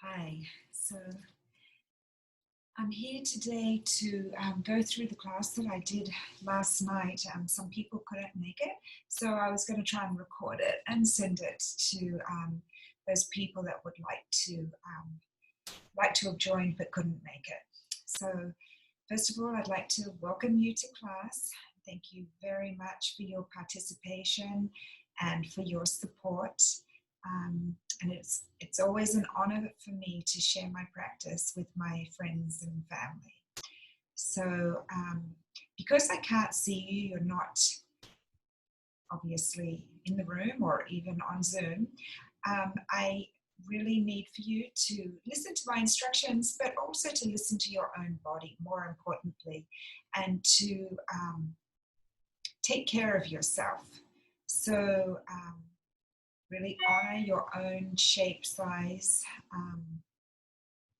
Hi, so I'm here today to go through the class that I did last night. Some people couldn't make it, so I was going to try and record it and send it to those people that would like to have joined but couldn't make it. So first of all, I'd like to welcome you to class. Thank you very much for your participation and for your support. And it's always an honor for me to share my practice with my friends and family. So because I can't see you, you're not obviously in the room or even on Zoom, I really need for you to listen to my instructions, but also to listen to your own body, more importantly, and to take care of yourself. So really honor your own shape, size,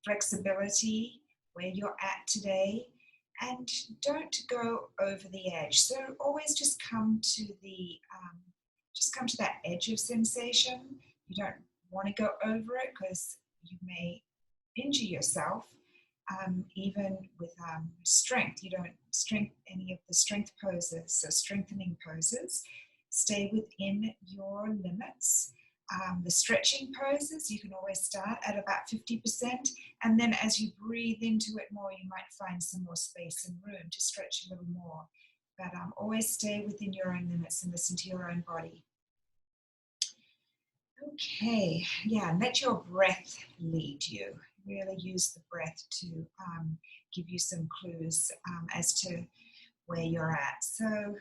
flexibility, where you're at today, and don't go over the edge. So always just come to that edge of sensation. You don't want to go over it because you may injure yourself. Even with strength, you don't strengthen any of the strength poses, so strengthening poses. Stay within your limits. The stretching poses, you can always start at about 50%, and then as you breathe into it more, you might find some more space and room to stretch a little more. But always stay within your own limits and listen to your own body. Okay, yeah, and let your breath lead you. Really use the breath to give you some clues as to where you're at. So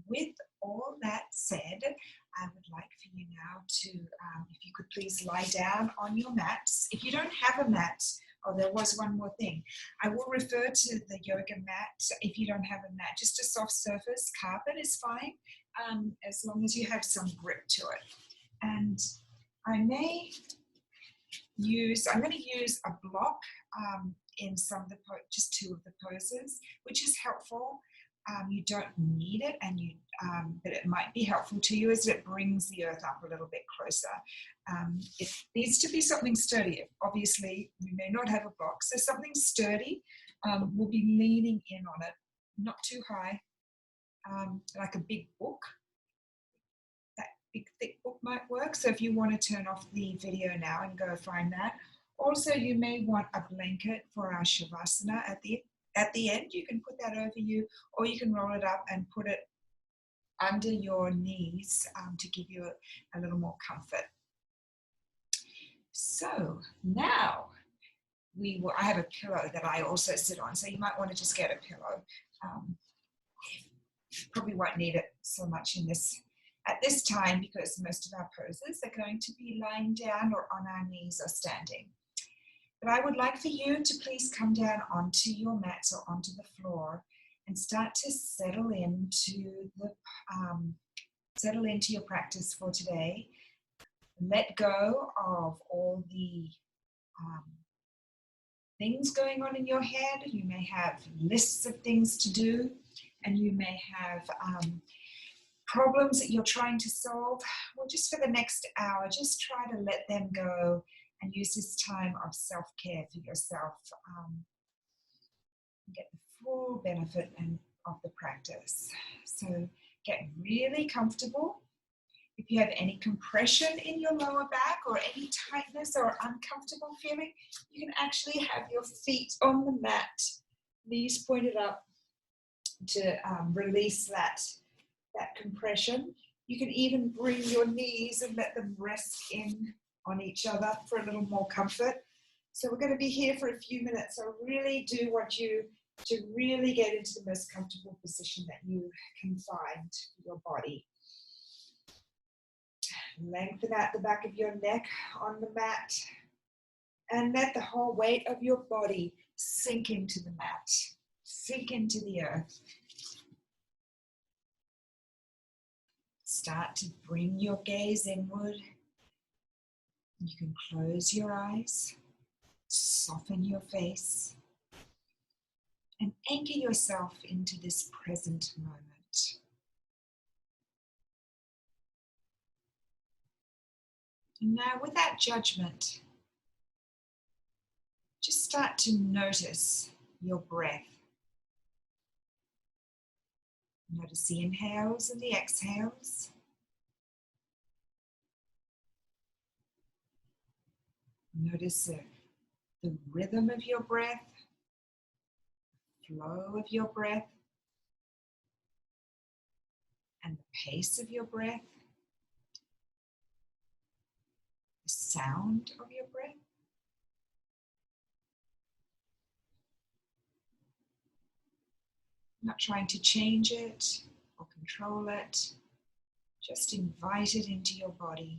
with all that said, I would like for you now to, if you could please lie down on your mats. If you don't have a mat, oh, there was one more thing. I will refer to the yoga mat if you don't have a mat. Just a soft surface, carpet is fine, as long as you have some grip to it. And I'm going to use a block in some of the, just two of the poses, which is helpful. You don't need it, but it might be helpful to you as it brings the earth up a little bit closer. It needs to be something sturdy. Obviously, you may not have a block, so something sturdy. We'll be leaning in on it, not too high, like a big book. That big thick book might work. So if you want to turn off the video now and go find that. Also, you may want a blanket for our Shavasana at the end. You can put that over you, or you can roll it up and put it under your knees to give you a little more comfort. So now I have a pillow that I also sit on, so you might want to just get a pillow. Probably won't need it so much at this time, because most of our poses are going to be lying down or on our knees or standing. But I would like for you to please come down onto your mats or onto the floor and start to settle into your practice for today. Let go of all the things going on in your head. You may have lists of things to do, and you may have problems that you're trying to solve. Well, just for the next hour, just try to let them go and use this time of self-care for yourself. Get the full benefit of the practice. So get really comfortable. If you have any compression in your lower back or any tightness or uncomfortable feeling, you can actually have your feet on the mat, knees pointed up to release that compression. You can even bring your knees and let them rest in on each other for a little more comfort. So we're going to be here for a few minutes. So I really do want you to really get into the most comfortable position that you can find for your body. Lengthen out the back of your neck on the mat and let the whole weight of your body sink into the mat, sink into the earth. Start to bring your gaze inward. You can close your eyes, soften your face, and anchor yourself into this present moment. And now, without judgment, just start to notice your breath. Notice the inhales and the exhales. Notice the rhythm of your breath, flow of your breath, and the pace of your breath, the sound of your breath. Not trying to change it or control it, just invite it into your body.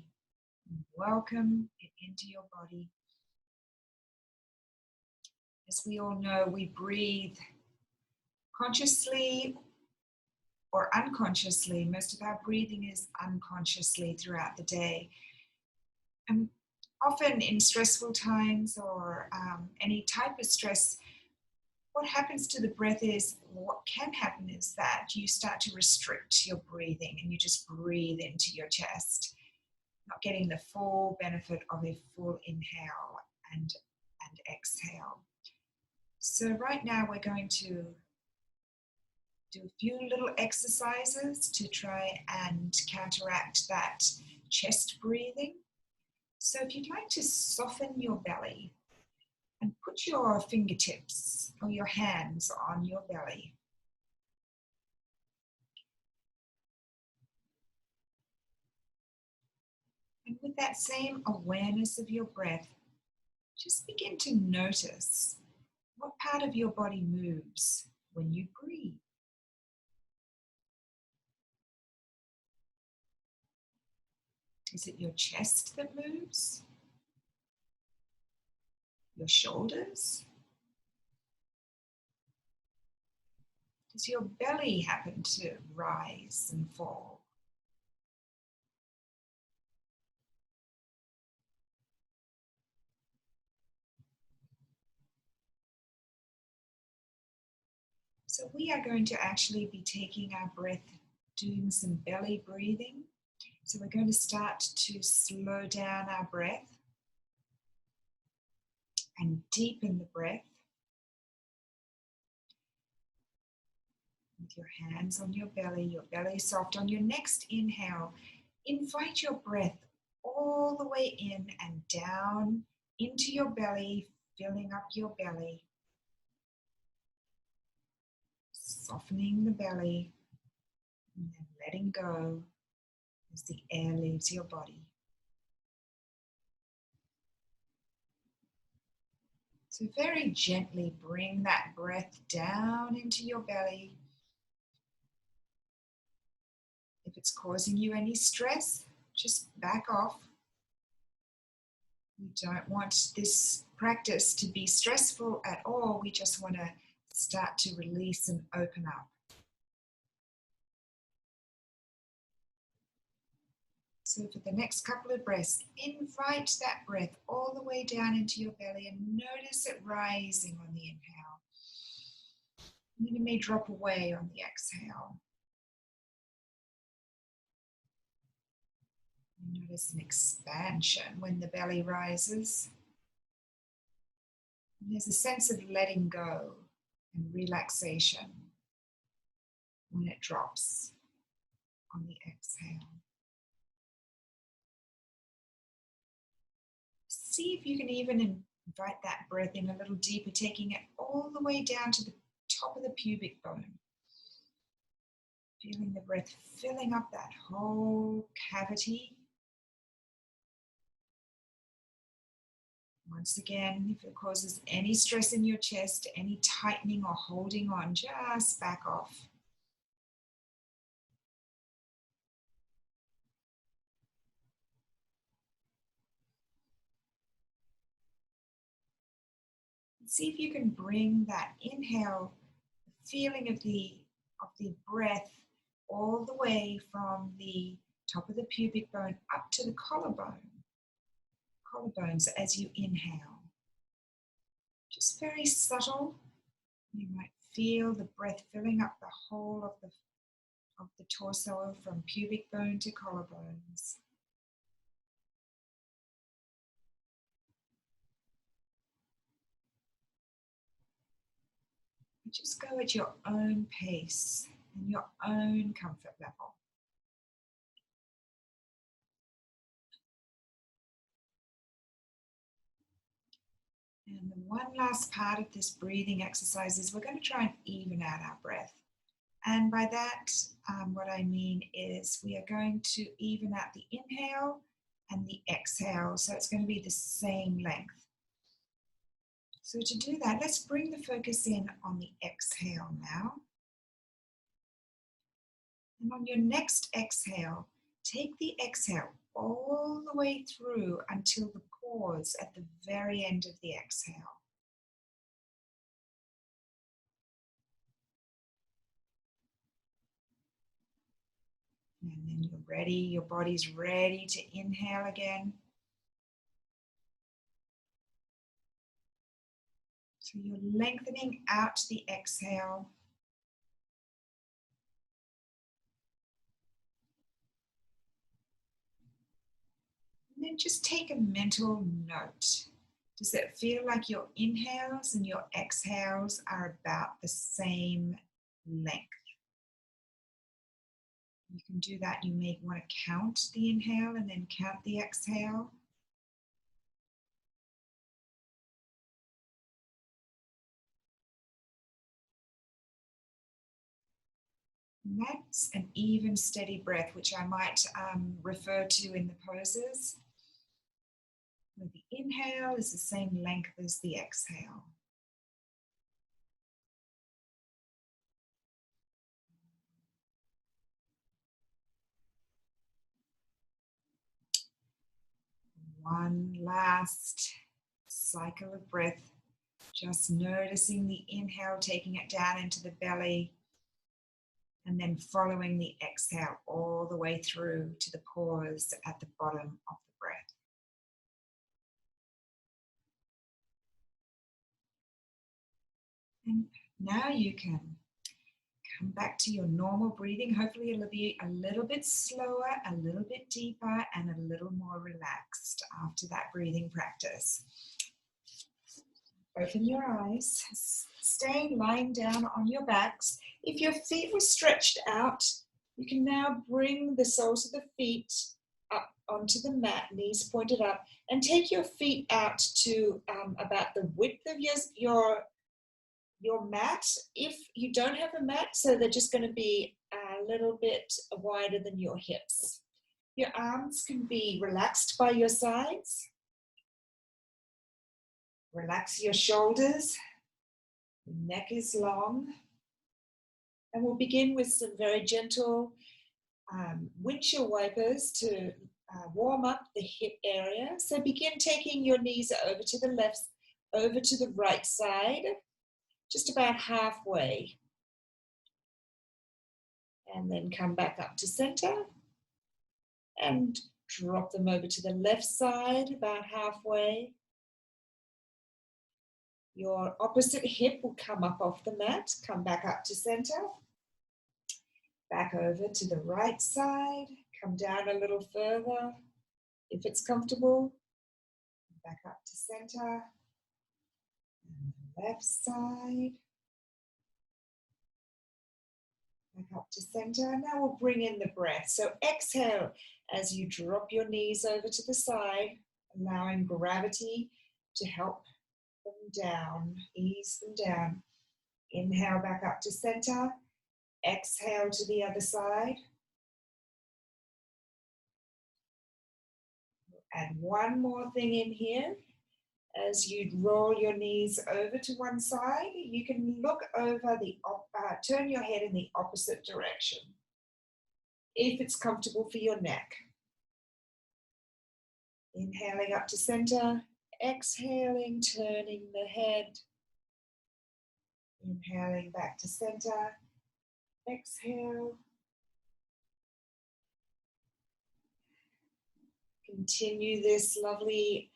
Welcome it into your body. As we all know, we breathe consciously or unconsciously. Most of our breathing is unconsciously throughout the day. And often in stressful times or any type of stress, what happens to the breath is, what can happen is that you start to restrict your breathing and you just breathe into your chest, not getting the full benefit of a full inhale and exhale. So right now we're going to do a few little exercises to try and counteract that chest breathing. So if you'd like to soften your belly and put your fingertips or your hands on your belly. And with that same awareness of your breath, just begin to notice what part of your body moves when you breathe. Is it your chest that moves? Your shoulders? Does your belly happen to rise and fall? So we are going to actually be taking our breath, doing some belly breathing. So we're going to start to slow down our breath and deepen the breath. With your hands on your belly soft. On your next inhale, invite your breath all the way in and down into your belly, filling up your belly. Softening the belly and then letting go as the air leaves your body. So very gently bring that breath down into your belly. If it's causing you any stress, just back off. We don't want this practice to be stressful at all. We just want to start to release and open up. So for the next couple of breaths, invite that breath all the way down into your belly and notice it rising on the inhale. And then it may drop away on the exhale. Notice an expansion when the belly rises. And there's a sense of letting go and relaxation when it drops on the exhale. See if you can even invite that breath in a little deeper, taking it all the way down to the top of the pubic bone. Feeling the breath filling up that whole cavity. Once again, if it causes any stress in your chest, any tightening or holding on, just back off. See if you can bring that inhale, the feeling of the breath all the way from the top of the pubic bone up to the collarbones as you inhale. Just very subtle. You might feel the breath filling up the whole of the torso from pubic bone to collarbones. Just go at your own pace and your own comfort level. And the one last part of this breathing exercise is we're going to try and even out our breath. And by that, what I mean is we are going to even out the inhale and the exhale. So it's going to be the same length. So to do that, let's bring the focus in on the exhale now. And on your next exhale, take the exhale all the way through until the pause at the very end of the exhale. And then you're ready, your body's ready to inhale again. So you're lengthening out the exhale. And then just take a mental note. Does it feel like your inhales and your exhales are about the same length? You can do that. You may want to count the inhale and then count the exhale. And that's an even, steady breath, which I might refer to in the poses. Where the inhale is the same length as the exhale. One last cycle of breath, just noticing the inhale, taking it down into the belly, and then following the exhale all the way through to the pause at the bottom of the breath. And now you can come back to your normal breathing. Hopefully it'll be a little bit slower, a little bit deeper, and a little more relaxed after that breathing practice. Open your eyes, stay lying down on your backs. If your feet were stretched out, you can now bring the soles of the feet up onto the mat, knees pointed up, and take your feet out to about the width of your mat. If you don't have a mat, so they're just going to be a little bit wider than your hips. Your arms can be relaxed by your sides. Relax your shoulders. The neck is long. And we'll begin with some very gentle windshield wipers to warm up the hip area. So begin taking your knees over to the left, over to the right side, just about halfway. And then come back up to center and drop them over to the left side, about halfway. Your opposite hip will come up off the mat, come back up to center, back over to the right side, come down a little further if it's comfortable, back up to center, and the left side, back up to center. Now we'll bring in the breath. So exhale as you drop your knees over to the side, allowing gravity to help them down, ease them down. Inhale back up to center. Exhale to the other side. Add one more thing in here. As you roll your knees over to one side, you can look over turn your head in the opposite direction, if it's comfortable for your neck. Inhaling up to center, exhaling, turning the head. Inhaling back to center, exhale. Continue this lovely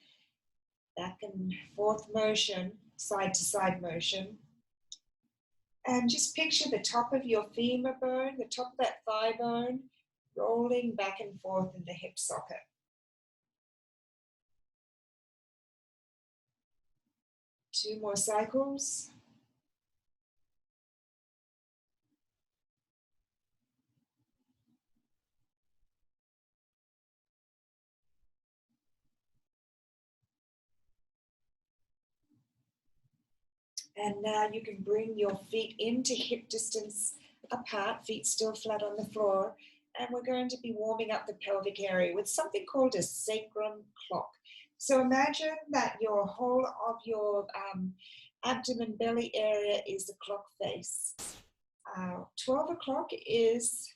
back and forth motion, side to side motion. And just picture the top of your femur bone, the top of that thigh bone, rolling back and forth in the hip socket. Two more cycles. And now you can bring your feet into hip distance apart, feet still flat on the floor. And we're going to be warming up the pelvic area with something called a sacrum clock. So imagine that your whole of your abdomen belly area is the clock face. 12 o'clock is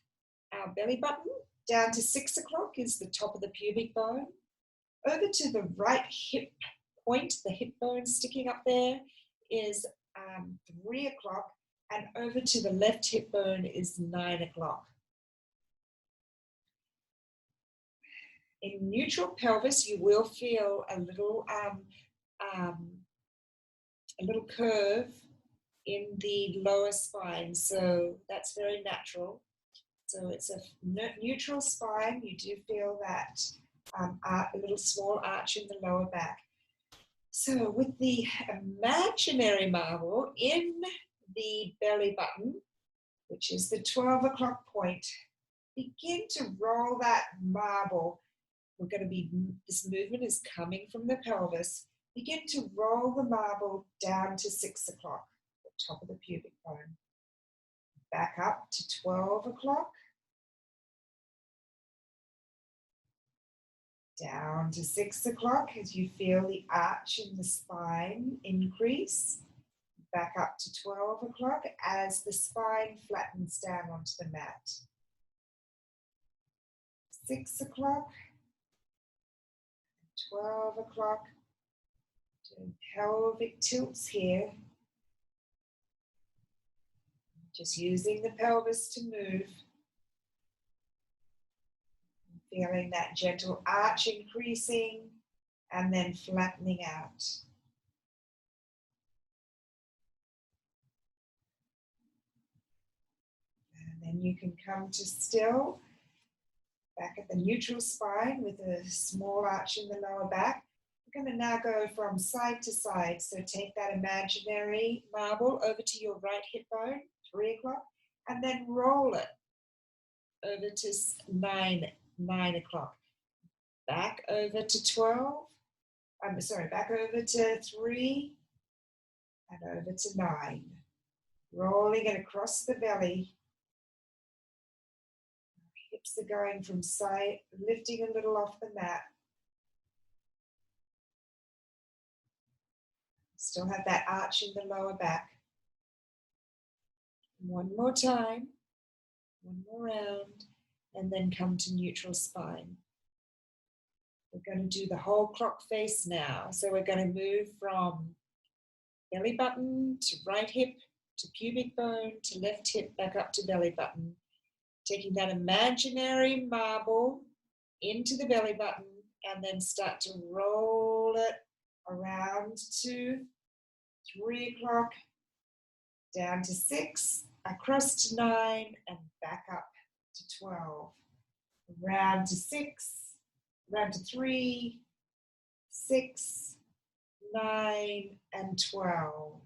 our belly button. Down to 6 o'clock is the top of the pubic bone. Over to the right hip point, the hip bone sticking up there, is 3 o'clock. And over to the left hip bone is 9 o'clock. In neutral pelvis, you will feel a little curve in the lower spine, so that's very natural. So it's a neutral spine. You do feel that a little small arch in the lower back. So with the imaginary marble in the belly button, which is the 12 o'clock point, begin to roll that marble. We're going to be, this movement is coming from the pelvis. Begin to roll the marble down to 6 o'clock, the top of the pubic bone. Back up to 12 o'clock. Down to 6 o'clock as you feel the arch in the spine increase. Back up to 12 o'clock as the spine flattens down onto the mat. 6 o'clock, 12 o'clock. Doing pelvic tilts here. Just using the pelvis to move. Feeling that gentle arch increasing and then flattening out. And then you can come to still, back at the neutral spine with a small arch in the lower back. We're going to now go from side to side. So take that imaginary marble over to your right hip bone, 3 o'clock, and then roll it over to 9 o'clock. Back over to 12. Back over to 3 and over to 9. Rolling it across the belly. Hips are going from side, lifting a little off the mat. Still have that arch in the lower back. One more time, one more round, and then come to neutral spine. We're going to do the whole clock face now. So we're going to move from belly button to right hip, to pubic bone, to left hip, back up to belly button. Taking that imaginary marble into the belly button and then start to roll it around to 3 o'clock, down to 6, across to 9, and back up to 12. Round to 6, round to 3, 6, 9, and 12.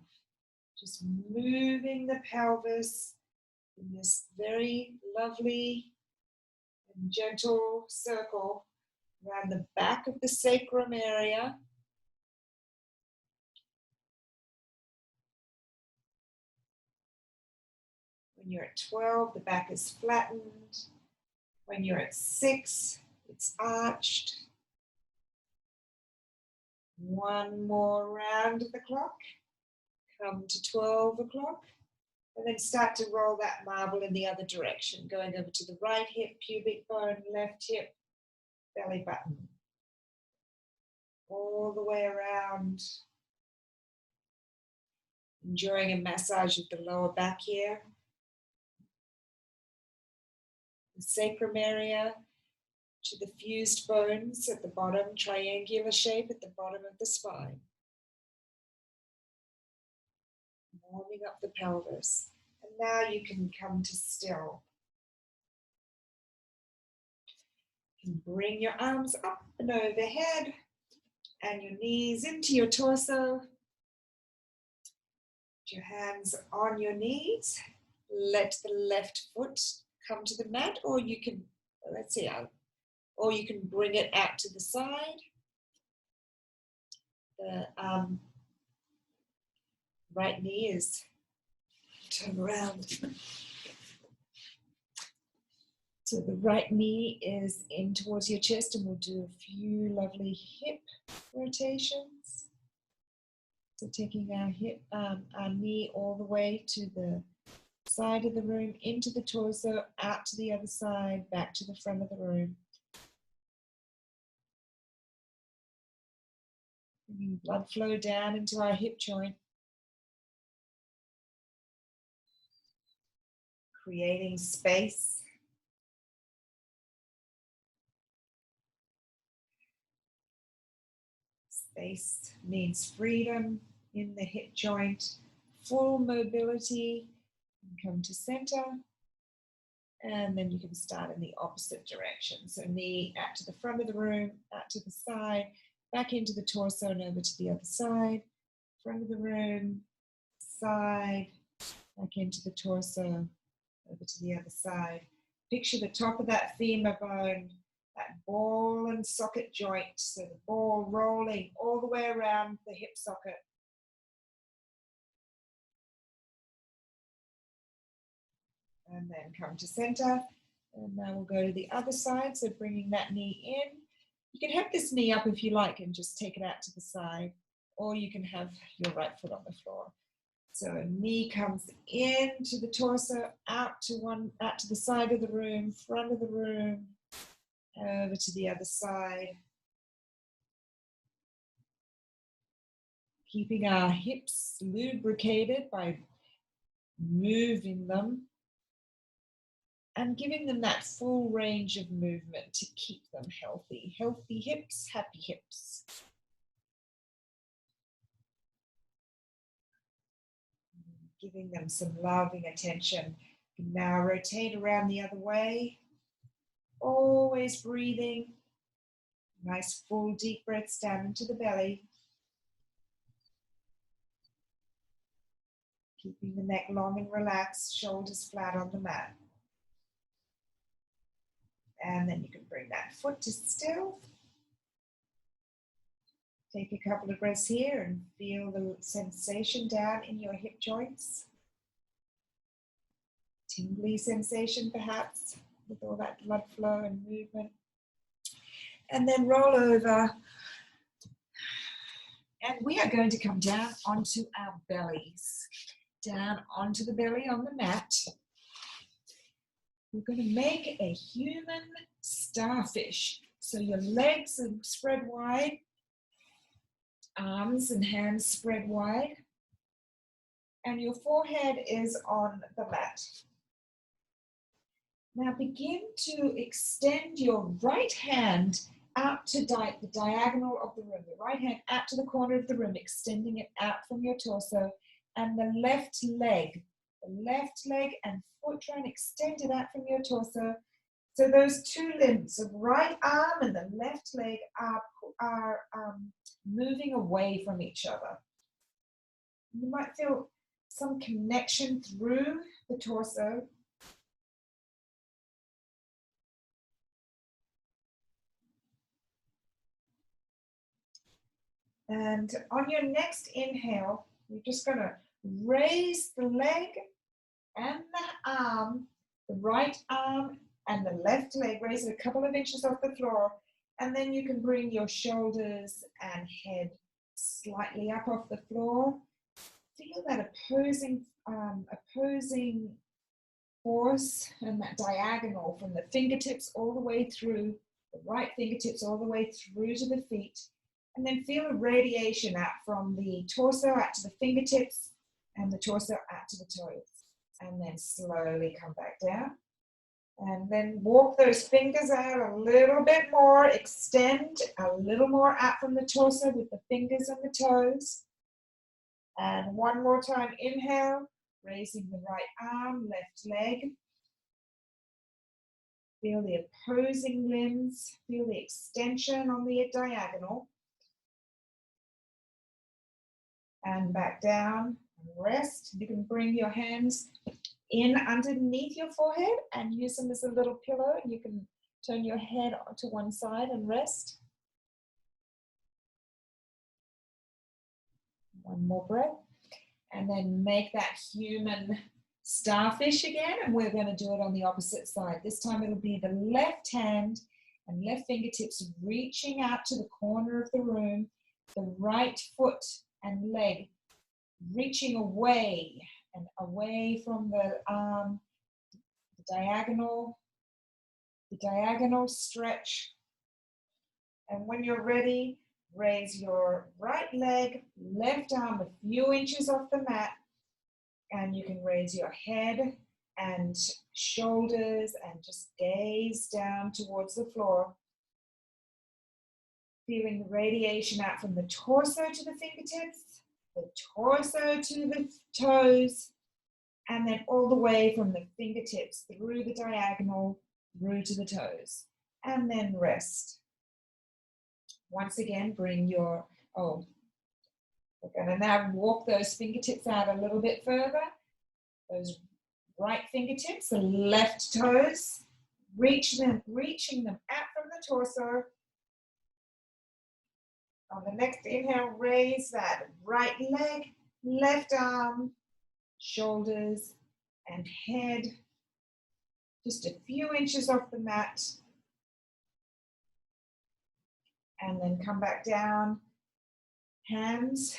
Just moving the pelvis in this very lovely and gentle circle around the back of the sacrum area. When you're at 12, the back is flattened. When you're at 6, it's arched. One more round of the clock. Come to 12 o'clock. And then start to roll that marble in the other direction, going over to the right hip, pubic bone, left hip, belly button. All the way around. Enjoying a massage of the lower back here. The sacrum area to the fused bones at the bottom, triangular shape at the bottom of the spine. Warming up the pelvis. And now you can come to still. You can bring your arms up and overhead and your knees into your torso. Put your hands on your knees. Let the left foot come to the mat, or you can, or you can bring it out to the side. The right knee is turn around. So the right knee is in towards your chest, and we'll do a few lovely hip rotations. So taking our knee all the way to the side of the room, into the torso, out to the other side, back to the front of the room. Bringing blood flow down into our hip joint. Creating space. Space means freedom in the hip joint, full mobility. Come to center, and then you can start in the opposite direction. So knee out to the front of the room, out to the side, back into the torso and over to the other side, front of the room, side, back into the torso, over to the other side. Picture the top of that femur bone, that ball and socket joint, so the ball rolling all the way around the hip socket. And then come to center, and now we'll go to the other side, so bringing that knee in. You can have this knee up if you like and just take it out to the side, or you can have your right foot on the floor. So knee comes into the torso, out to the side of the room, front of the room, over to the other side. Keeping our hips lubricated by moving them and giving them that full range of movement to keep them healthy. Healthy hips, happy hips. Giving them some loving attention. Now rotate around the other way. Always breathing. Nice full deep breaths down into the belly. Keeping the neck long and relaxed, shoulders flat on the mat. And then you can bring that foot to still. Take a couple of breaths here and feel the sensation down in your hip joints. Tingly sensation perhaps, with all that blood flow and movement. And then roll over. And we are going to come down onto our bellies. Down onto the belly on the mat. We're going to make a human starfish. So your legs are spread wide. Arms and hands spread wide, and your forehead is on the mat. Now begin to extend your right hand out to the diagonal of the room, the right hand out to the corner of the room, extending it out from your torso, and the left leg and foot, try and extend it out from your torso. So those two limbs, the right arm and the left leg, are moving away from each other. You might feel some connection through the torso. And on your next inhale, you're just going to raise the leg and the arm, the right arm and the left leg, raise it a couple of inches off the floor, and then you can bring your shoulders and head slightly up off the floor. Feel that opposing force and that diagonal from the fingertips all the way through, the right fingertips all the way through to the feet. And then feel a radiation out from the torso out to the fingertips and the torso out to the toes. And then slowly come back down. And then walk those fingers out a little bit more, extend a little more out from the torso with the fingers and the toes. And one more time, inhale, raising the right arm, left leg. Feel the opposing limbs, feel the extension on the diagonal. And back down, rest. You can bring your hands in underneath your forehead and use them as a little pillow. You can turn your head to one side and rest. One more breath. And then make that human starfish again, and we're going to do it on the opposite side. This time it'll be the left hand and left fingertips reaching out to the corner of the room, the right foot and leg reaching away and away from the arm, the diagonal stretch. And when you're ready, raise your right leg, left arm a few inches off the mat, and you can raise your head and shoulders and just gaze down towards the floor, feeling the radiation out from the torso to the fingertips, the torso to the toes, and then all the way from the fingertips through the diagonal, through to the toes, and then rest. Once again, bring your, we're going to now walk those fingertips out a little bit further. Those right fingertips, the left toes, reaching them out from the torso. On the next inhale, raise that right leg, left arm, shoulders, and head. Just a few inches off the mat. And then come back down. Hands,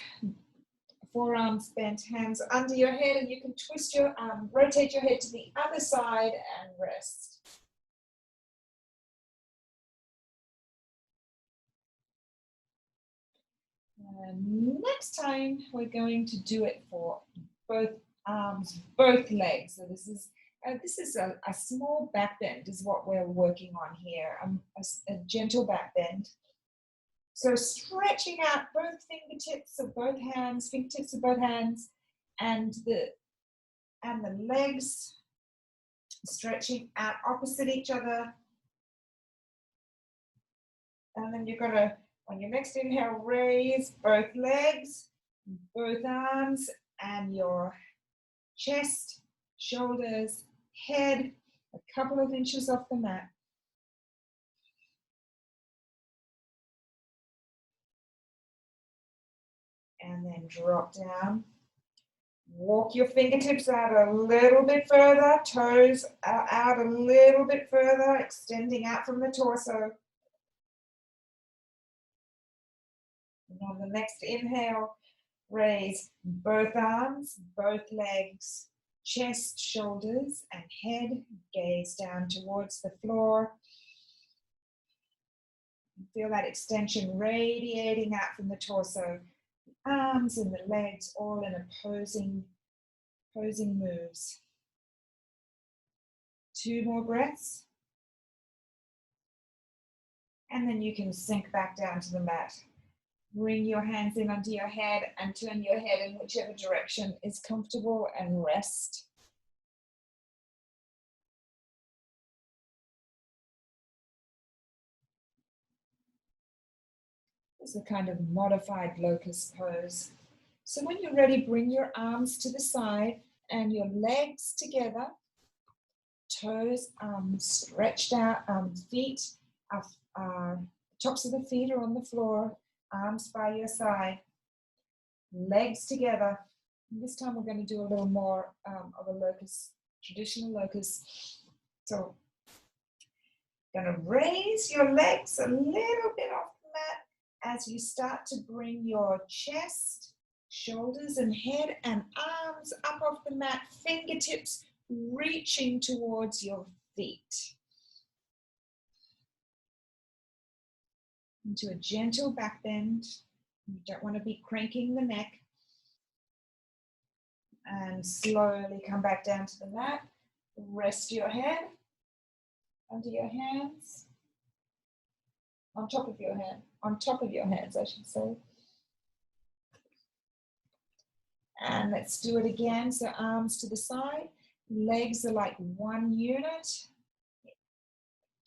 forearms bent, hands under your head, and you can twist your arm, rotate your head to the other side and rest. And next time we're going to do it for both arms, both legs. So this is a small back bend is what we're working on here, a gentle back bend. So stretching out both fingertips of both hands, fingertips of both hands, and the legs stretching out opposite each other. And then you're gonna, on your next inhale, raise both legs, both arms, and your chest, shoulders, head, a couple of inches off the mat. And then drop down. Walk your fingertips out a little bit further, toes out a little bit further, extending out from the torso. And on the next inhale, raise both arms, both legs, chest, shoulders, and head. Gaze down towards the floor. Feel that extension radiating out from the torso. Arms and the legs all in opposing moves. 2 more breaths. And then you can sink back down to the mat. Bring your hands in under your head and turn your head in whichever direction is comfortable and rest. It's a kind of modified locust pose. So when you're ready, bring your arms to the side and your legs together. Toes stretched out, feet, tops of the feet are on the floor, arms by your side, legs together. And this time we're going to do a little more of a locust, traditional locust. So going to raise your legs a little bit off the mat as you start to bring your chest, shoulders and head and arms up off the mat, fingertips reaching towards your feet. Into a gentle back bend. You don't want to be cranking the neck. And slowly come back down to the mat. Rest your head under your hands. On top of your hands, I should say. And let's do it again. So arms to the side. Legs are like one unit.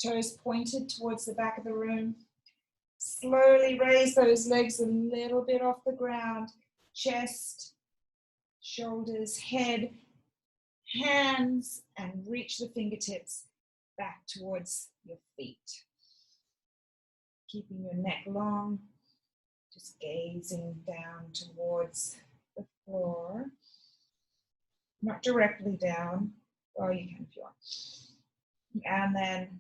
Toes pointed towards the back of the room. Slowly raise those legs a little bit off the ground. Chest, shoulders, head, hands, and reach the fingertips back towards your feet. Keeping your neck long, just gazing down towards the floor, not directly down. Well, you can if you want. And then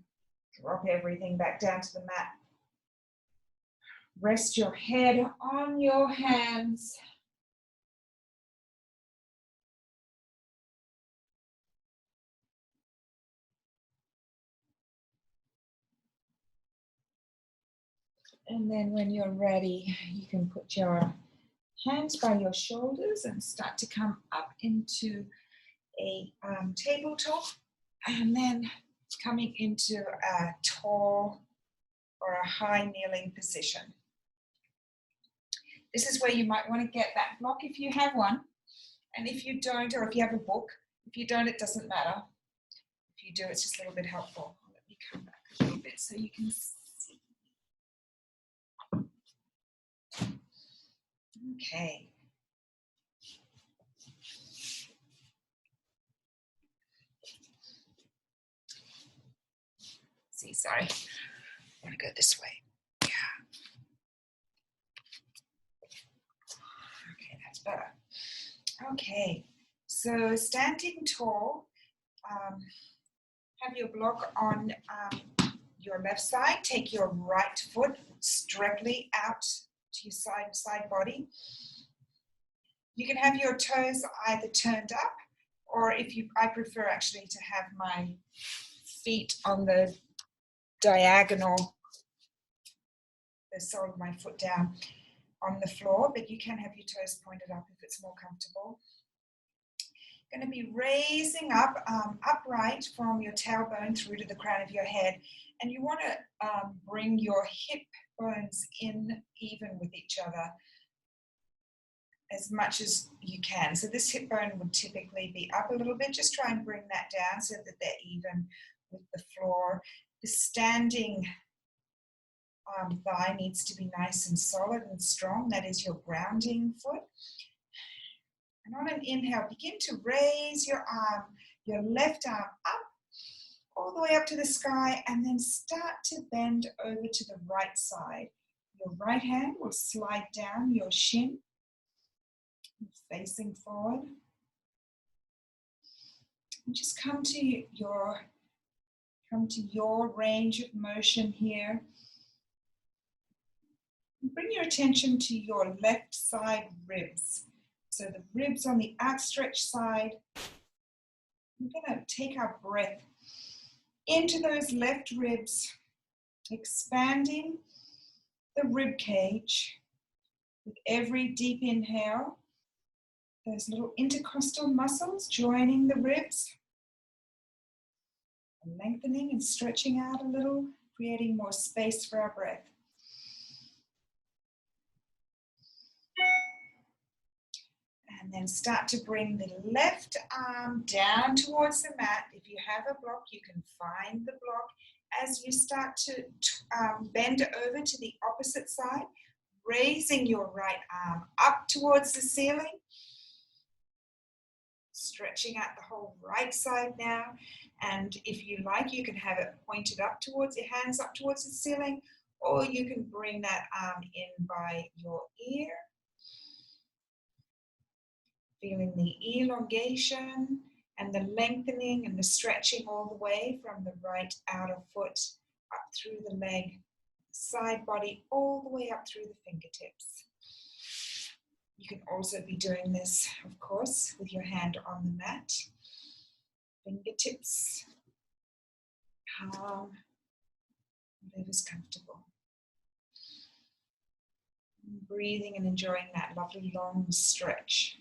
drop everything back down to the mat. Rest your head on your hands. And then when you're ready, you can put your hands by your shoulders and start to come up into a tabletop, and then coming into a tall or a high kneeling position. This is where you might want to get that block if you have one, and if you don't, or if you have a book, if you don't, it doesn't matter. If you do, it's just a little bit helpful. Let me come back a little bit so you can see. Okay. See, sorry. I want to go this way. Yeah. Okay, that's better. Okay, so standing tall, have your block on your left side. Take your right foot directly out to your side body. You can have your toes either turned up, or I prefer actually to have my feet on the diagonal, the sole of my foot down on the floor, but you can have your toes pointed up if it's more comfortable. Going to be raising up upright from your tailbone through to the crown of your head, and you want to bring your hip bones in even with each other as much as you can. So this hip bone would typically be up a little bit. Just try and bring that down so that they're even with the floor. The standing thigh needs to be nice and solid and strong. That is your grounding foot. And on an inhale, begin to raise your arm, your left arm up, all the way up to the sky, and then start to bend over to the right side. Your right hand will slide down your shin, facing forward. And just come to your range of motion here. Bring your attention to your left side ribs. So the ribs on the outstretched side. We're going to take our breath into those left ribs, expanding the rib cage with every deep inhale. Those little intercostal muscles joining the ribs, and lengthening and stretching out a little, creating more space for our breath. And then start to bring the left arm down towards the mat. If you have a block, you can find the block. As you start to bend over to the opposite side, raising your right arm up towards the ceiling. Stretching out the whole right side now. And if you like, you can have it pointed up towards your hands, up towards the ceiling, or you can bring that arm in by your ear. Feeling the elongation and the lengthening and the stretching all the way from the right outer foot up through the leg, side body, all the way up through the fingertips. You can also be doing this, of course, with your hand on the mat. Fingertips, palm, whatever's comfortable. Breathing and enjoying that lovely long stretch.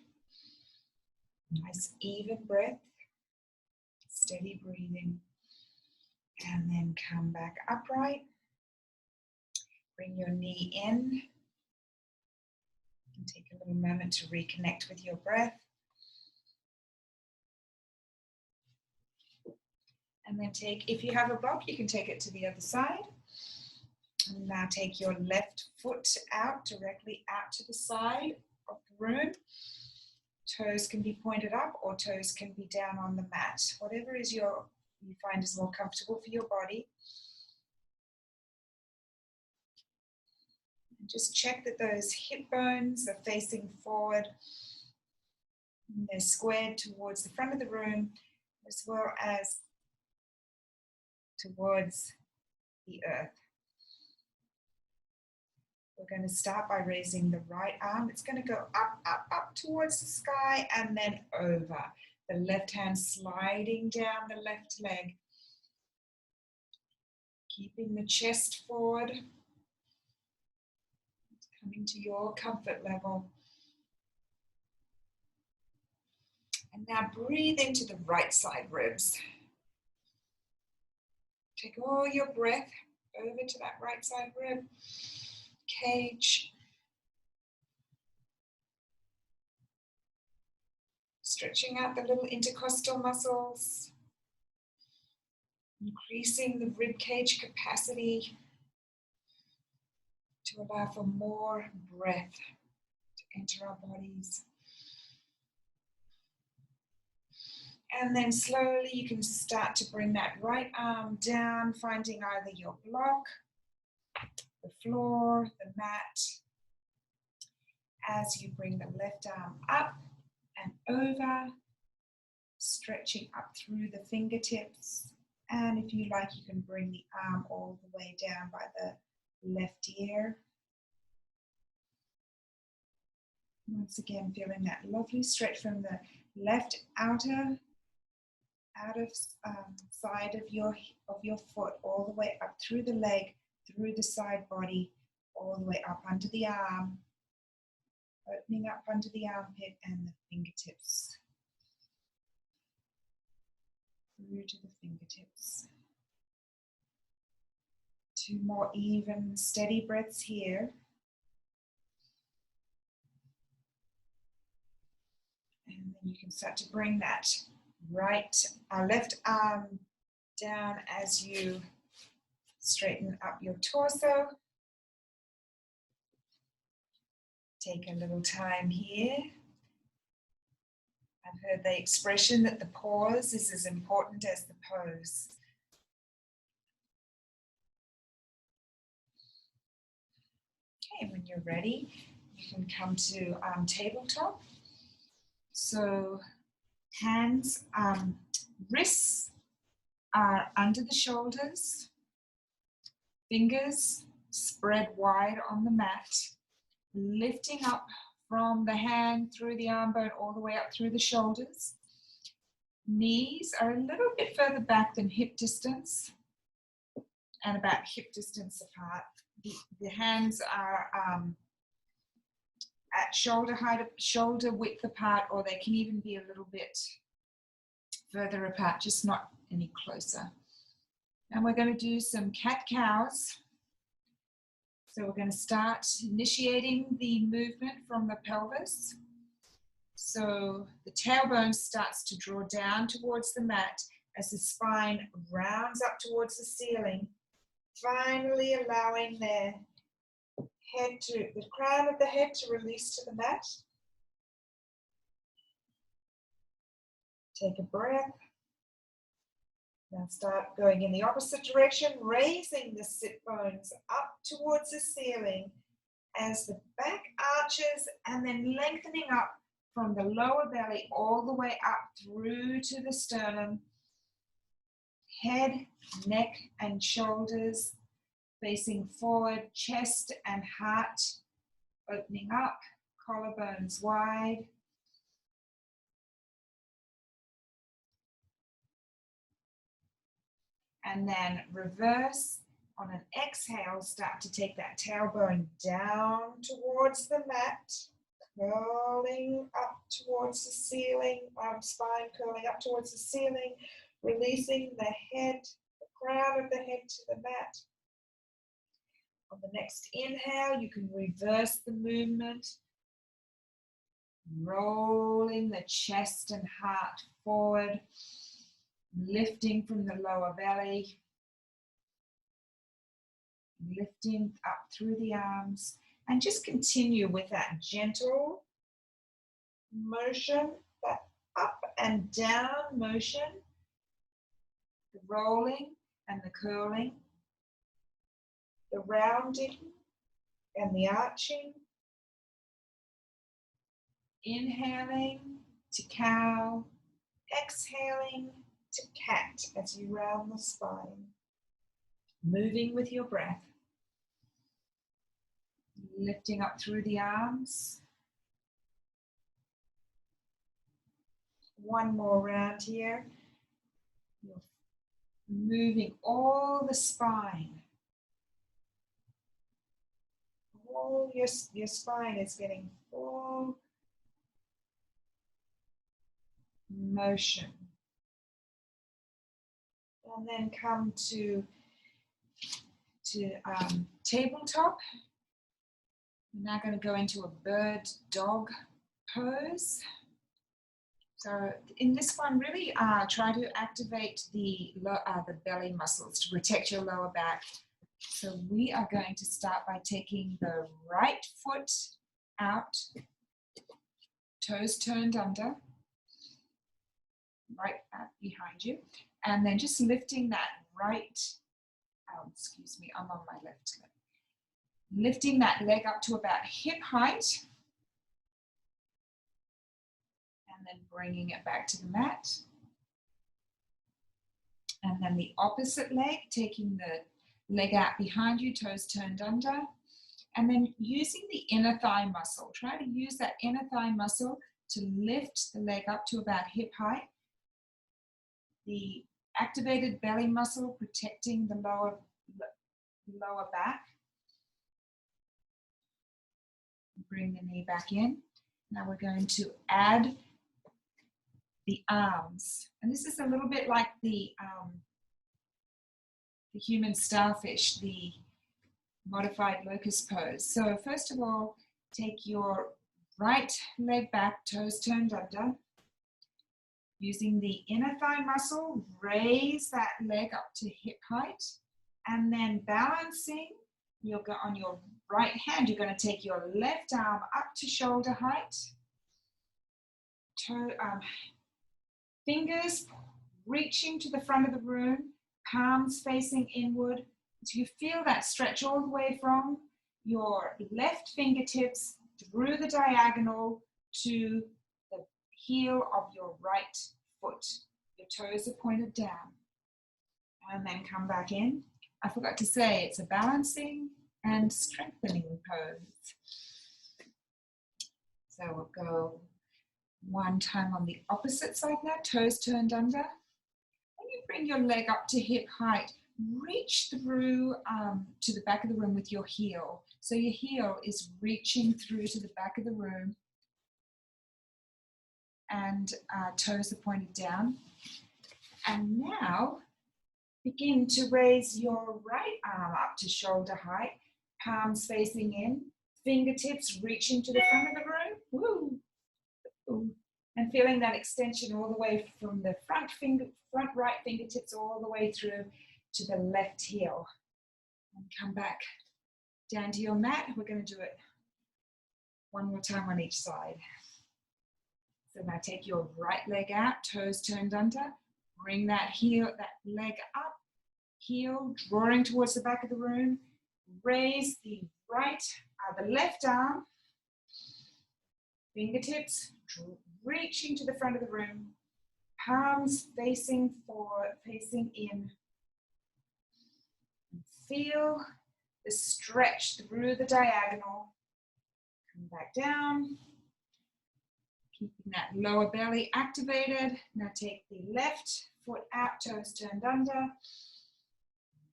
Nice even breath, steady breathing, and then come back upright. Bring your knee in, and take a little moment to reconnect with your breath. And then if you have a block, you can take it to the other side. And now take your left foot out, directly out to the side of the room. Toes can be pointed up or toes can be down on the mat. Whatever is you find is more comfortable for your body. And just check that those hip bones are facing forward And they're squared towards the front of the room as well as towards the earth. We're going to start by raising the right arm. It's going to go up, up, up towards the sky and then over. The left hand sliding down the left leg. Keeping the chest forward. Coming to your comfort level. And now breathe into the right side ribs. Take all your breath over to that right side rib cage. Stretching out the little intercostal muscles. Increasing the rib cage capacity to allow for more breath to enter our bodies. And then slowly you can start to bring that right arm down, finding either your block, the floor, the mat, as you bring the left arm up and over, stretching up through the fingertips. And if you like, you can bring the arm all the way down by the left ear. Once again, feeling that lovely stretch from the left outer side of your foot, all the way up through the leg, through the side body, all the way up under the arm, opening up under the armpit and the fingertips, through to the fingertips. 2 more even, steady breaths here. And then you can start to bring that left arm down as you straighten up your torso. Take a little time here. I've heard the expression that the pause is as important as the pose. Okay, when you're ready, you can come to tabletop. So hands, wrists are under the shoulders, fingers spread wide on the mat, lifting up from the hand through the arm bone all the way up through the shoulders. Knees are a little bit further back than hip distance and about hip distance apart. The hands are at shoulder height, shoulder width apart, or they can even be a little bit further apart, just not any closer. And we're going to do some cat-cows. So we're going to start initiating the movement from the pelvis. So the tailbone starts to draw down towards the mat as the spine rounds up towards the ceiling, finally allowing the crown of the head to release to the mat. Take a breath. Now start going in the opposite direction, raising the sit bones up towards the ceiling as the back arches and then lengthening up from the lower belly all the way up through to the sternum. Head, neck and shoulders facing forward, chest and heart opening up, collarbones wide. And then reverse on an exhale, start to take that tailbone down towards the mat, curling up towards the ceiling, spine curling up towards the ceiling, releasing the head, the crown of the head to the mat. On the next inhale, you can reverse the movement, rolling the chest and heart forward, lifting from the lower belly, lifting up through the arms, and just continue with that gentle motion, that up and down motion, the rolling and the curling, the rounding and the arching. Inhaling to cow, exhaling to cat as you round the spine, moving with your breath, lifting up through the arms. One more round here. You're moving all the spine. All your spine is getting full motion. And then come to tabletop. We're now going to go into a bird dog pose. So in this one, really try to activate the belly muscles to protect your lower back. So we are going to start by taking the right foot out, toes turned under, right behind you, and then just lifting that right, excuse me, I'm on my left leg. Lifting that leg up to about hip height, and then bringing it back to the mat. And then the opposite leg, taking the leg out behind you, toes turned under, and then using the inner thigh muscle. Try to use that inner thigh muscle to lift the leg up to about hip height. The activated belly muscle protecting the lower back. Bring the knee back in. Now we're going to add the arms. And this is a little bit like the human starfish, the modified locust pose. So first of all, take your right leg back, toes turned under. Using the inner thigh muscle, raise that leg up to hip height, and then balancing, you'll go on your right hand, you're going to take your left arm up to shoulder height, fingers reaching to the front of the room, palms facing inward. So you feel that stretch all the way from your left fingertips through the diagonal to the heel of your right foot. Your toes are pointed down. And then come back in. I forgot to say it's a balancing and strengthening pose. So we'll go one time on the opposite side now, toes turned under. When you bring your leg up to hip height, reach through to the back of the room with your heel. So your heel is reaching through to the back of the room, and toes are pointed down. And now begin to raise your right arm up to shoulder height, palms facing in, fingertips reaching to the front of the room. Woo. Woo. And feeling that extension all the way from the front right fingertips all the way through to the left heel. And come back down to your mat. We're going to do it one more time on each side. So now take your right leg out, toes turned under. Bring that leg up, heel drawing towards the back of the room. Raise the left arm, fingertips reaching to the front of the room, palms facing in. Feel the stretch through the diagonal. Come back down. Keeping that lower belly activated. Now take the left foot out, toes turned under.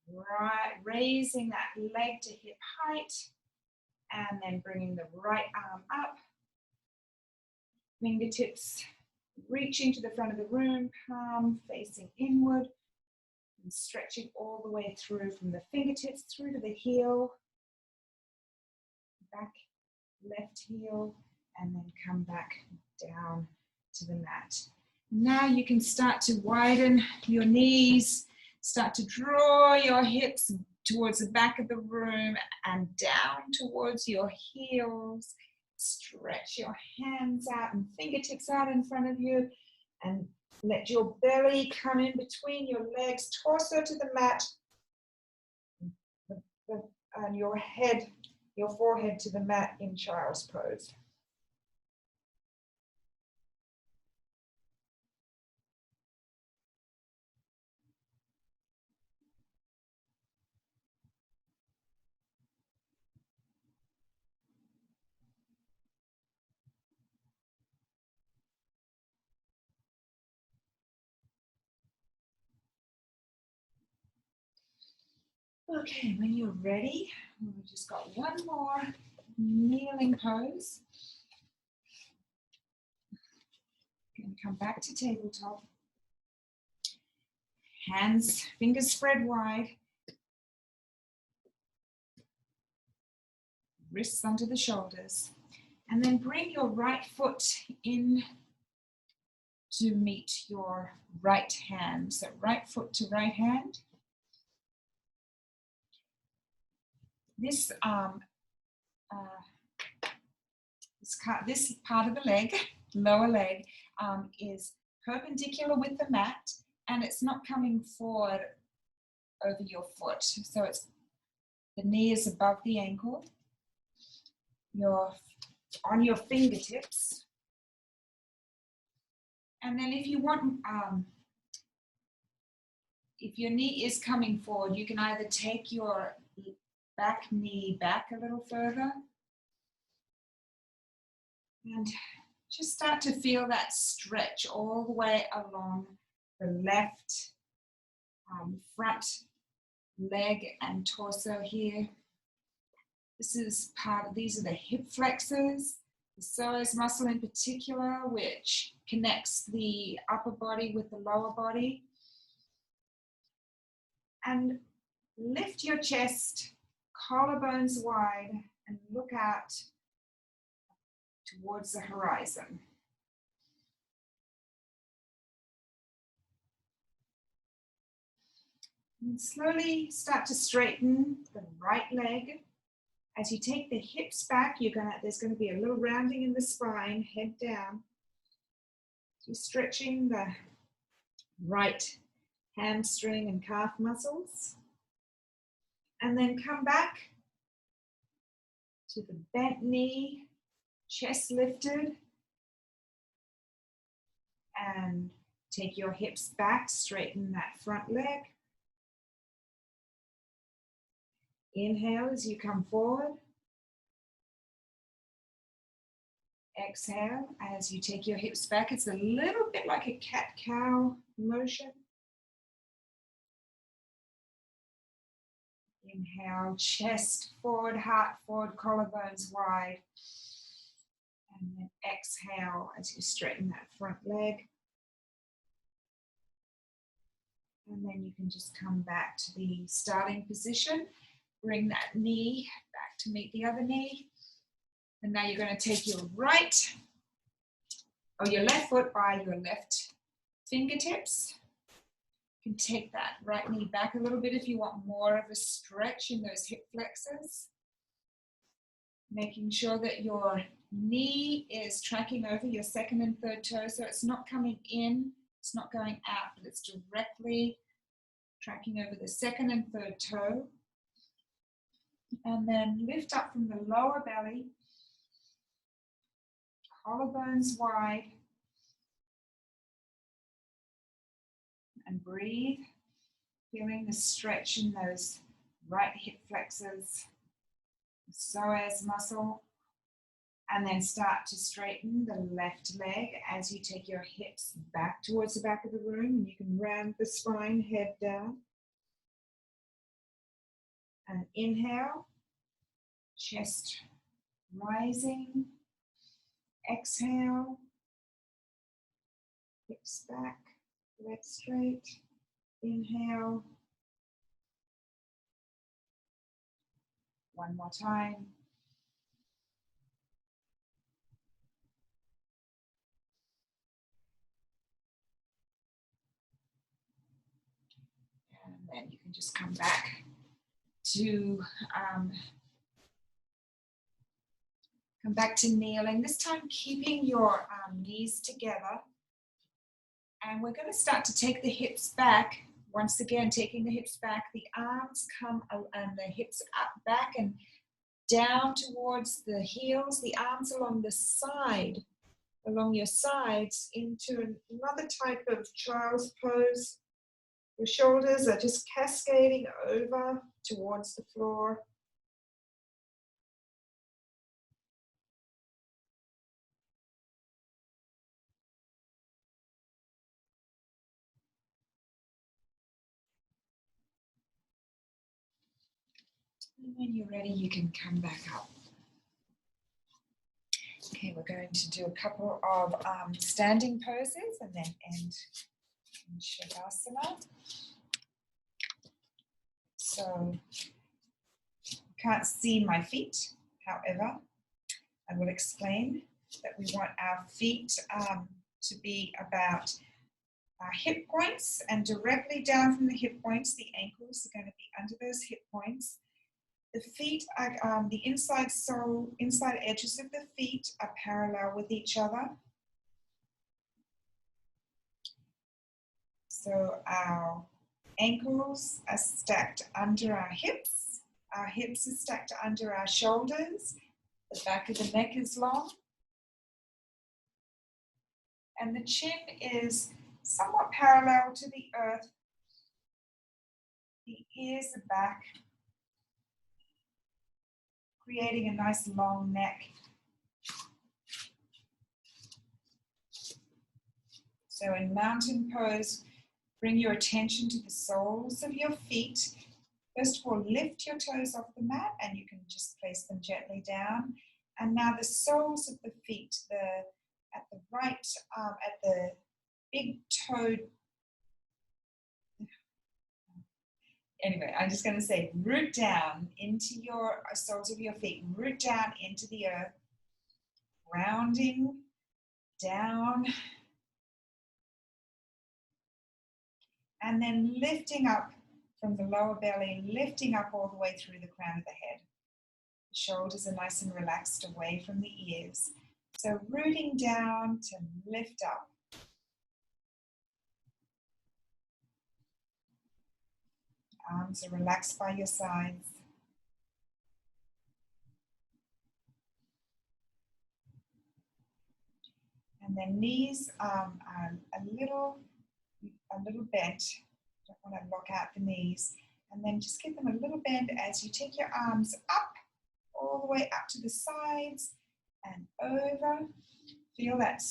Right, raising that leg to hip height. And then bringing the right arm up. Fingertips reaching to the front of the room, palm facing inward. And stretching all the way through from the fingertips through to the heel. Back, left heel, and then come back down to the mat. Now you can start to widen your knees, start to draw your hips towards the back of the room and down towards your heels. Stretch your hands out and fingertips out in front of you, and let your belly come in between your legs, torso to the mat, and your forehead to the mat in child's pose. Okay, when you're ready, we've just got one more kneeling pose. Going to come back to tabletop. Hands, fingers spread wide. Wrists under the shoulders. And then bring your right foot in to meet your right hand. So right foot to right hand. This part of the leg, lower leg, is perpendicular with the mat, and it's not coming forward over your foot. So it's the knee is above the ankle. You're on your fingertips. And then if you want, if your knee is coming forward, you can either take your back knee back a little further and just start to feel that stretch all the way along the left front leg and torso here. These are the hip flexors, the psoas muscle in particular, which connects the upper body with the lower body. And lift your chest, collarbones wide, and look out towards the horizon. And slowly start to straighten the right leg. As you take the hips back, there's going to be a little rounding in the spine, head down. You're stretching the right hamstring and calf muscles. And then come back to the bent knee, chest lifted. And take your hips back, straighten that front leg. Inhale as you come forward. Exhale as you take your hips back. It's a little bit like a cat-cow motion. Inhale, chest forward, heart forward, collarbones wide. And then exhale as you straighten that front leg. And then you can just come back to the starting position. Bring that knee back to meet the other knee. And now you're going to take your your left foot by your left fingertips. You can take that right knee back a little bit if you want more of a stretch in those hip flexors. Making sure that your knee is tracking over your second and third toe, so it's not coming in, it's not going out, but it's directly tracking over the second and third toe. And then lift up from the lower belly, collarbones wide, and breathe, feeling the stretch in those right hip flexors, the psoas muscle, and then start to straighten the left leg as you take your hips back towards the back of the room, and you can round the spine, head down. And inhale, chest rising. Exhale, hips back, legs straight. Inhale. One more time. And then you can just come back to kneeling, this time keeping your knees together. And we're going to start to take the hips back. Once again, taking the hips back, the arms come and the hips up, back and down towards the heels, the arms along the side, along your sides into another type of child's pose. Your shoulders are just cascading over towards the floor. And when you're ready, you can come back up. Okay, we're going to do a couple of standing poses and then end in Shavasana. So you can't see my feet, however, I will explain that we want our feet to be about our hip points, and directly down from the hip points, the ankles are going to be under those hip points. The feet are, the inside edges of the feet are parallel with each other. So our ankles are stacked under our hips are stacked under our shoulders, the back of the neck is long, and the chin is somewhat parallel to the earth. The ears are back, creating a nice long neck. So in mountain pose, bring your attention to the soles of your feet. First of all, lift your toes off the mat and you can just place them gently down. And now the soles of the feet, at the right, at the big toe. Anyway, I'm just going to say root down into your soles of your feet, root down into the earth, rounding down, and then lifting up from the lower belly, lifting up all the way through the crown of the head. The shoulders are nice and relaxed away from the ears. So rooting down to lift up. Arms are relaxed by your sides. And then knees are a little bent. Don't want to lock out the knees. And then just give them a little bend as you take your arms up, all the way up to the sides and over. Feel that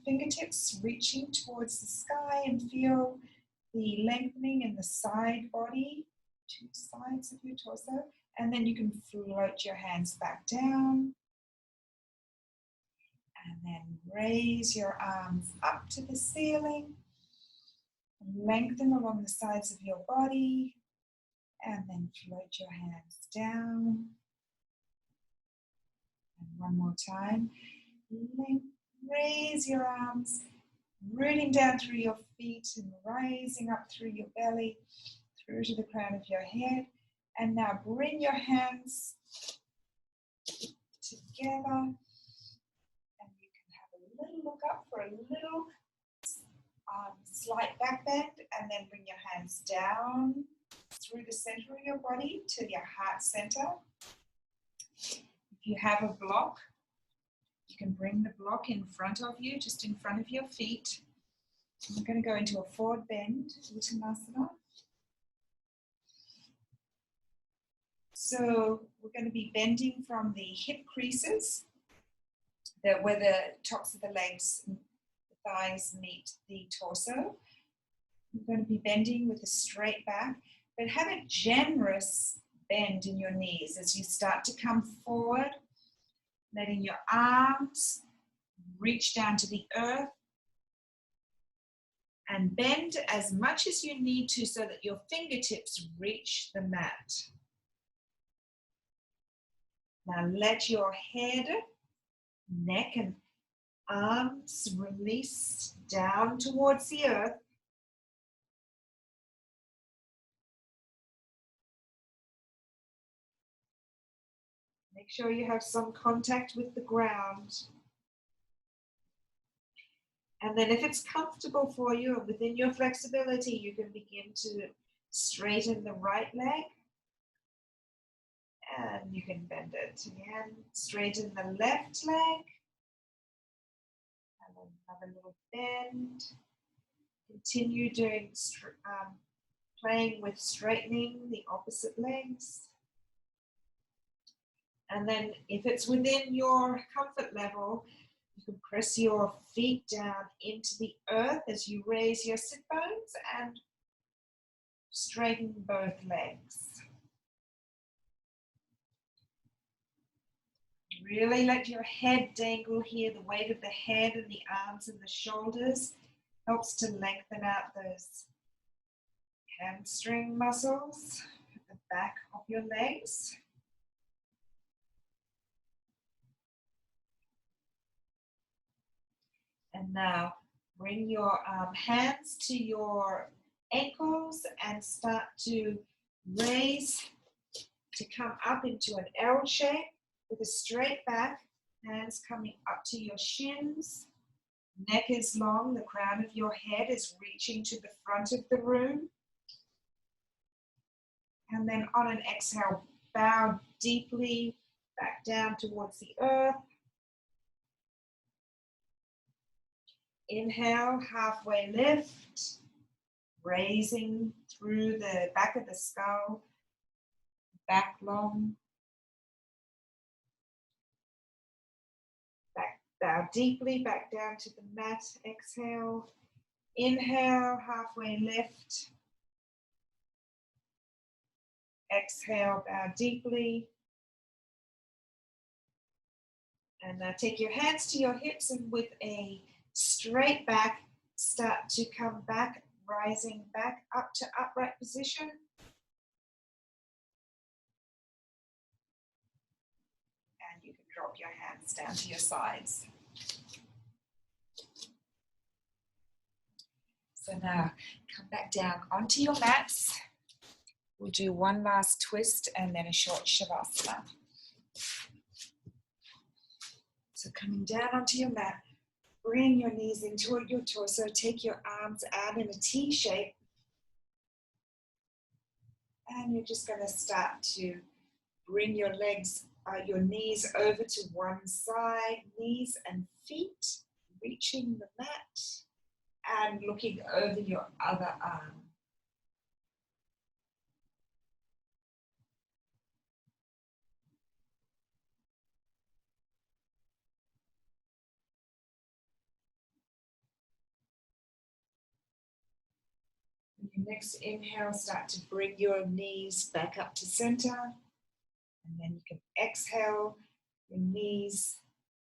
fingertips reaching towards the sky and feel the lengthening in the side body, two sides of your torso. And then you can float your hands back down. And then raise your arms up to the ceiling. Lengthen along the sides of your body. And then float your hands down. And one more time. Raise your arms, rooting down through your feet and rising up through your belly, through to the crown of your head. And now bring your hands together. And you can have a little look up for a little slight back bend, and then bring your hands down through the center of your body to your heart center. If you have a block, you can bring the block in front of you, just in front of your feet. I'm going to go into a forward bend, Uttanasana. So we're going to be bending from the hip creases, where the tops of the legs, the thighs meet the torso. We're going to be bending with a straight back, but have a generous bend in your knees as you start to come forward, letting your arms reach down to the earth and bend as much as you need to so that your fingertips reach the mat. Now let your head, neck and arms release down towards the earth. Make sure you have some contact with the ground. And then if it's comfortable for you and within your flexibility, you can begin to straighten the right leg. And you can bend it again. Straighten the left leg. And then have a little bend. Continue doing, playing with straightening the opposite legs. And then if it's within your comfort level, you can press your feet down into the earth as you raise your sit bones and straighten both legs. Really let your head dangle here. The weight of the head and the arms and the shoulders helps to lengthen out those hamstring muscles at the back of your legs. And now bring your hands to your ankles and start to raise to come up into an L shape with a straight back, hands coming up to your shins. Neck is long, the crown of your head is reaching to the front of the room. And then on an exhale, bow deeply back down towards the earth. Inhale, halfway lift, raising through the back of the skull, back long. Bow deeply back down to the mat. Exhale. Inhale, halfway lift. Exhale, bow deeply. And now take your hands to your hips and with a straight back, start to come back, rising back up to upright position. And you can drop your hands down to your sides. So now come back down onto your mats. We'll do one last twist and then a short Shavasana. So coming down onto your mat, bring your knees into your torso, take your arms out in a T shape. And you're just going to start to bring your legs, your knees over to one side, knees and feet, reaching the mat and looking over your other arm. On your next inhale, start to bring your knees back up to center. And then you can exhale your knees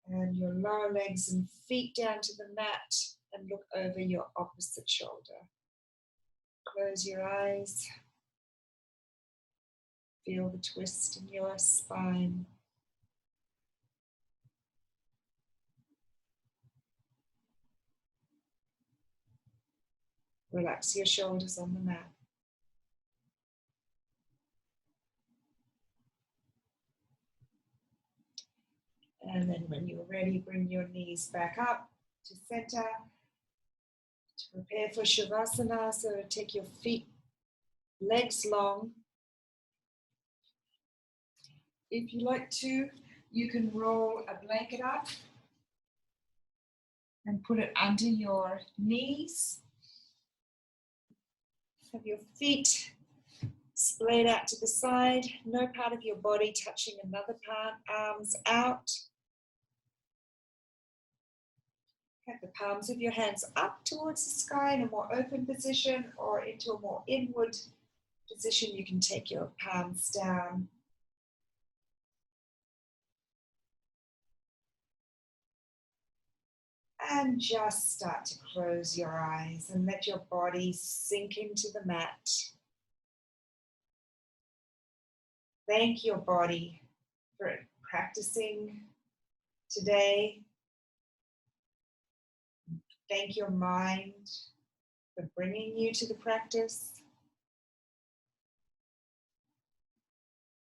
and your lower legs and feet down to the mat and look over your opposite shoulder. Close your eyes. Feel the twist in your spine. Relax your shoulders on the mat. And then when you're ready, bring your knees back up to center. To prepare for Shavasana, so take your feet, legs long. If you like to, you can roll a blanket up and put it under your knees. Have your feet splayed out to the side, no part of your body touching another part, arms out. Have the palms of your hands up towards the sky in a more open position or into a more inward position. You can take your palms down. And just start to close your eyes and let your body sink into the mat. Thank your body for practicing today. Thank your mind for bringing you to the practice.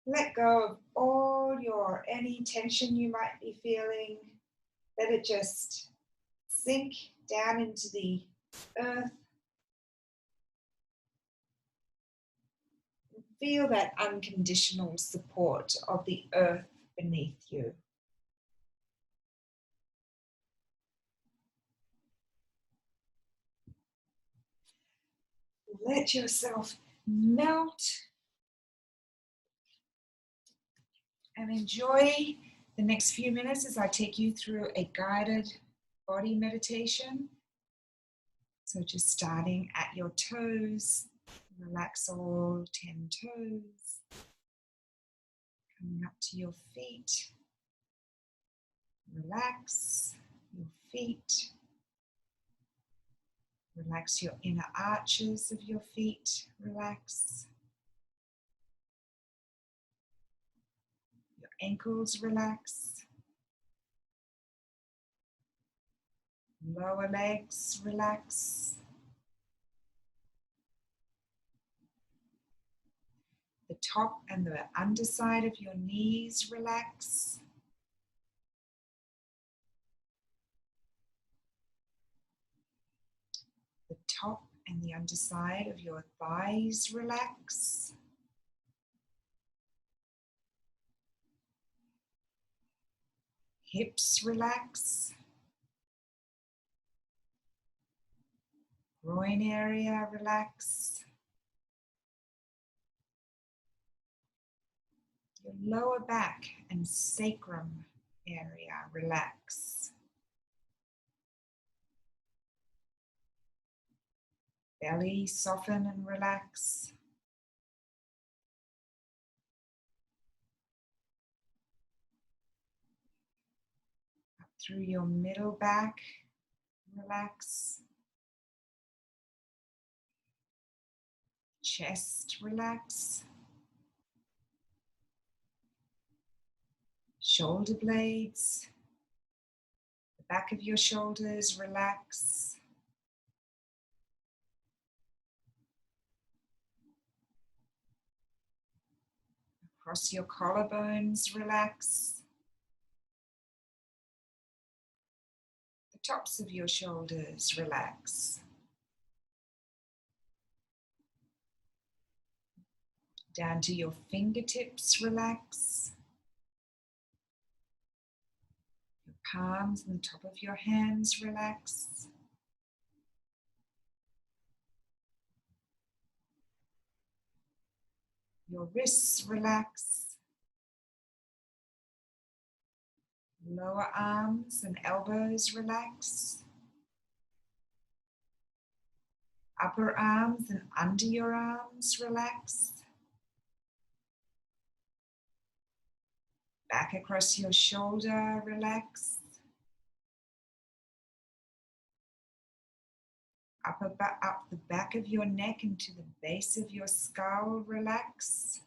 Let go of all any tension you might be feeling. Let it just sink down into the earth. And feel that unconditional support of the earth beneath you. Let yourself melt and enjoy the next few minutes as I take you through a guided body meditation. So just starting at your toes, relax all 10 toes. Coming up to your feet, Relax your feet. Relax your inner arches of your feet. Relax. Your ankles relax. Lower legs relax. The top and the underside of your knees relax. The top and the underside of your thighs relax. Hips relax. Groin area relax. Your lower back and sacrum area relax. Belly soften and relax. Up through your middle back, relax. Chest relax. Shoulder blades. The back of your shoulders relax. Across your collarbones, relax. The tops of your shoulders, relax. Down to your fingertips, relax. Your palms and the top of your hands, relax. Your wrists, relax. Lower arms and elbows relax. Upper arms and under your arms relax. Back across your shoulder, relax. Up the back of your neck into the base of your skull, relax.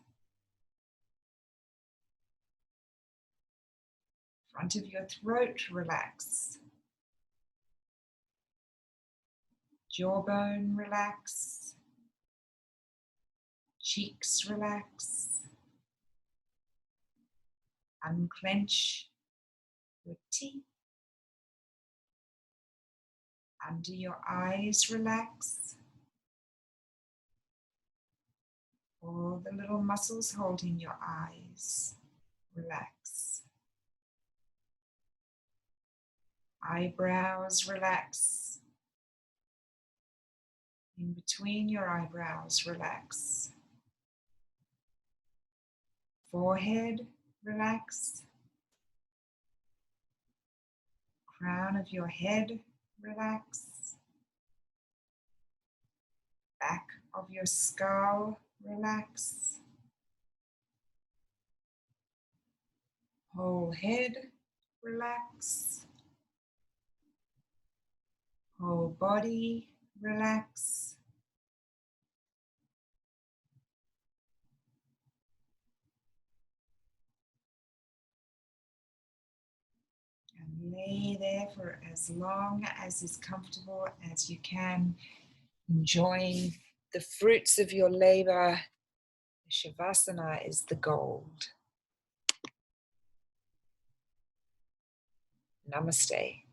Front of your throat, relax. Jawbone, relax. Cheeks, relax. Unclench your teeth. Under your eyes, relax. All the little muscles holding your eyes, relax. Eyebrows, relax. In between your eyebrows, relax. Forehead, relax. Crown of your head, relax. Back of your skull, relax. Whole head, relax. Whole body, relax. And lay there for as long as is comfortable as you can, enjoying the fruits of your labor. Shavasana is the gold. Namaste.